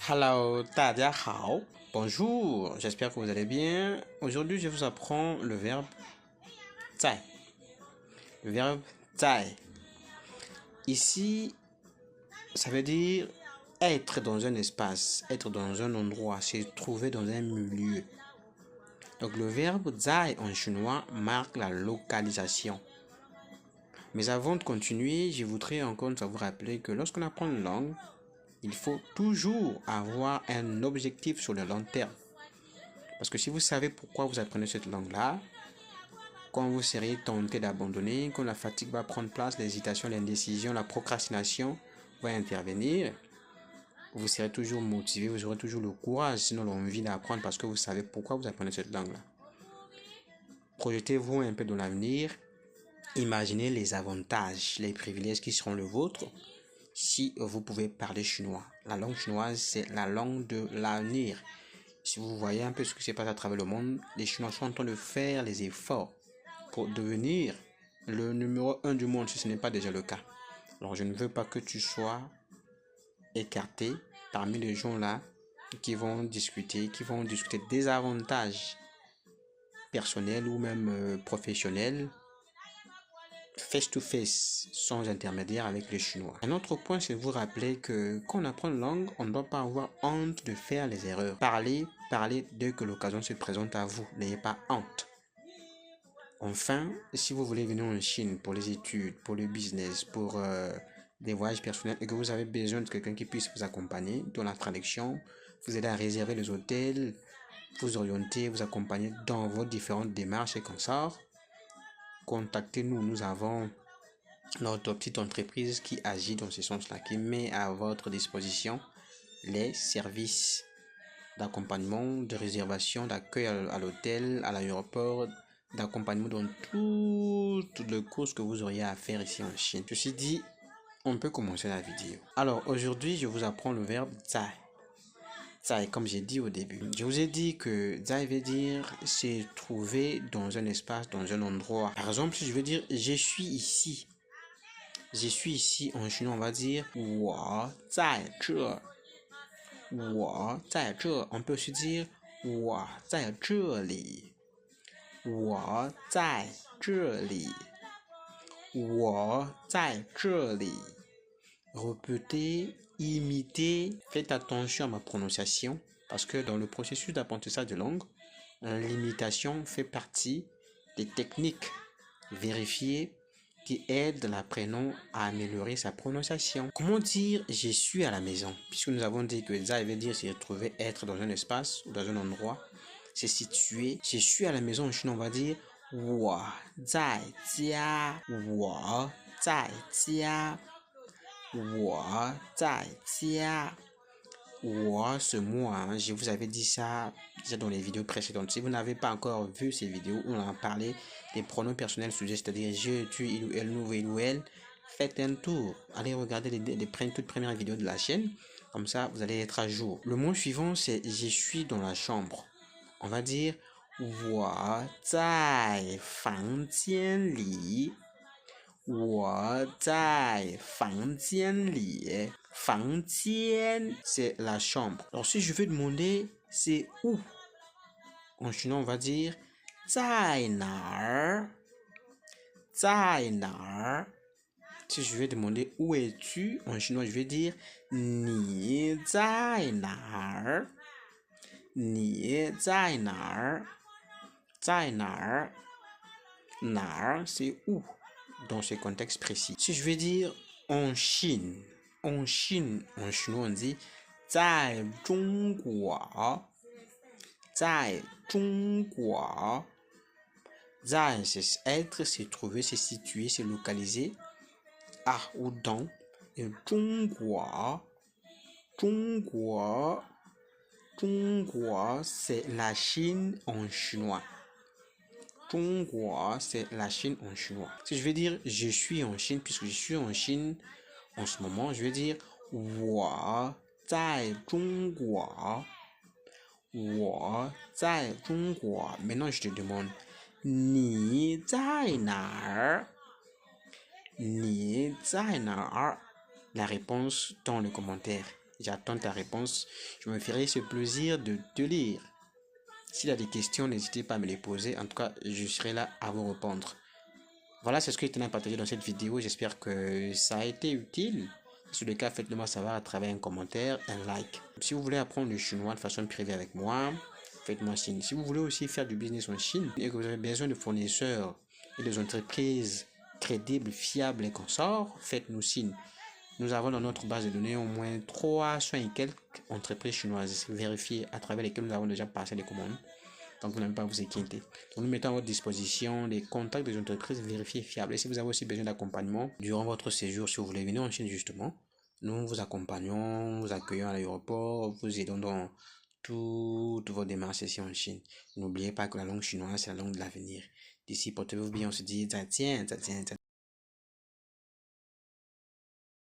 Hello, 大家好. Bonjour, j'espère que vous allez bien. Aujourd'hui, je vous apprends le verbe 在. Le verbe 在. Ici, ça veut dire être dans un espace, être dans un endroit, se trouver dans un milieu. Donc, le verbe 在 en chinois marque la localisation. Mais avant de continuer, je voudrais encore vous rappeler que lorsqu'on apprend une langue, il faut toujours avoir un objectif sur le long terme. Parce que si vous savez pourquoi vous apprenez cette langue-là, quand vous serez tenté d'abandonner, quand la fatigue va prendre place, l'hésitation, l'indécision, la procrastination va intervenir, vous serez toujours motivé, vous aurez toujours le courage, sinon l'envie d'apprendre parce que vous savez pourquoi vous apprenez cette langue-là. Projetez-vous un peu dans l'avenir, imaginez les avantages, les privilèges qui seront le vôtre si vous pouvez parler chinois. La langue chinoise, c'est la langue de l'avenir. Si vous voyez un peu ce qui se passe à travers le monde, les Chinois sont en train de faire les efforts pour devenir le numéro 1 du monde si ce n'est pas déjà le cas. Alors je ne veux pas que tu sois écarté parmi les gens là qui vont discuter des avantages personnels ou même professionnels face to face, sans intermédiaire avec les Chinois. Un autre point, c'est de vous rappeler que quand on apprend une langue, on ne doit pas avoir honte de faire les erreurs. Parlez dès que l'occasion se présente à vous. N'ayez pas honte. Enfin, si vous voulez venir en Chine pour les études, pour le business, pour des voyages personnels et que vous avez besoin de quelqu'un qui puisse vous accompagner dans la traduction, vous aider à réserver les hôtels, vous orienter, vous accompagner dans vos différentes démarches et consorts, contactez-nous. Nous avons notre petite entreprise qui agit dans ce sens-là, qui met à votre disposition les services d'accompagnement, de réservation, d'accueil à l'hôtel, à l'aéroport, d'accompagnement dans toutes les courses que vous auriez à faire ici en Chine. Ceci dit, on peut commencer la vidéo. Alors aujourd'hui, je vous apprends le verbe 在. 在, comme j'ai dit au début. Je vous ai dit que 在 veut dire se trouver dans un espace, dans un endroit. Par exemple, si je veux dire je suis ici. Je suis ici, en chinois on va dire 我在这. 我在这. On peut aussi dire 我在这里. 我在这里. 我在这里. Répétez, imitez, faites attention à ma prononciation parce que dans le processus d'apprentissage de langue, l'imitation fait partie des techniques vérifiées qui aident l'apprenant à améliorer sa prononciation. Comment dire je suis à la maison? Puisque nous avons dit que ça veut dire se trouver, être dans un espace ou dans un endroit, se situer. Je suis à la maison en chinois, on va dire 我在家. 我在家. 我在家. 我, ce mot, hein, je vous avais dit ça déjà dans les vidéos précédentes. Si vous n'avez pas encore vu ces vidéos où on a parlé des pronoms personnels sujets, c'est-à-dire je, tu, il ou elle, nous, il ou elle, faites un tour. Allez regarder les toutes premières vidéos de la chaîne. Comme ça, vous allez être à jour. Le mot suivant, c'est je suis dans la chambre. On va dire 我在房间里. 我在房间里. 房间, c'est la chambre. Alors si je veux demander c'est où, en chinois on va dire 在哪儿. 在哪儿. Si je veux demander où es-tu, en chinois je vais dire 你在哪儿. 你在哪儿. 在哪儿. 哪儿 c'est où dans ce contexte précis. Si je veux dire en Chine, en chinois on dit 在中国. 在中国. 在 c'est être, c'est trouver, c'est situer, c'est localiser à ou dans. Et 中国, 中国, 中国 c'est la Chine en chinois. 中国 c'est la Chine en chinois. Si je veux dire je suis en Chine, puisque je suis en Chine en ce moment, je vais dire 我在中国. 我在中国. Maintenant je te demande 你在哪儿? 你在哪儿? La réponse dans le commentaire. J'attends ta réponse. Je me ferai ce plaisir de te lire. S'il y a des questions, n'hésitez pas à me les poser. En tout cas, je serai là à vous répondre. Voilà, c'est ce que je tenais à partager dans cette vidéo. J'espère que ça a été utile. Si le cas, faites-le moi savoir à travers un commentaire, un like. Si vous voulez apprendre le chinois de façon privée avec moi, faites-moi signe. Si vous voulez aussi faire du business en Chine et que vous avez besoin de fournisseurs et des entreprises crédibles, fiables et consorts, faites-nous signe. Nous avons dans notre base de données au moins 300 et quelques entreprises chinoises vérifiées à travers lesquelles nous avons déjà passé des commandes. Donc, vous n'avez pas à vous inquiéter. Donc, nous mettons à votre disposition les contacts des entreprises vérifiées et fiables. Et si vous avez aussi besoin d'accompagnement durant votre séjour, si vous voulez venir en Chine justement, nous vous accompagnons, vous accueillons à l'aéroport, vous aidons dans toutes vos démarches ici en Chine. N'oubliez pas que la langue chinoise, c'est la langue de l'avenir. D'ici, portez-vous bien, on se dit, ça tient.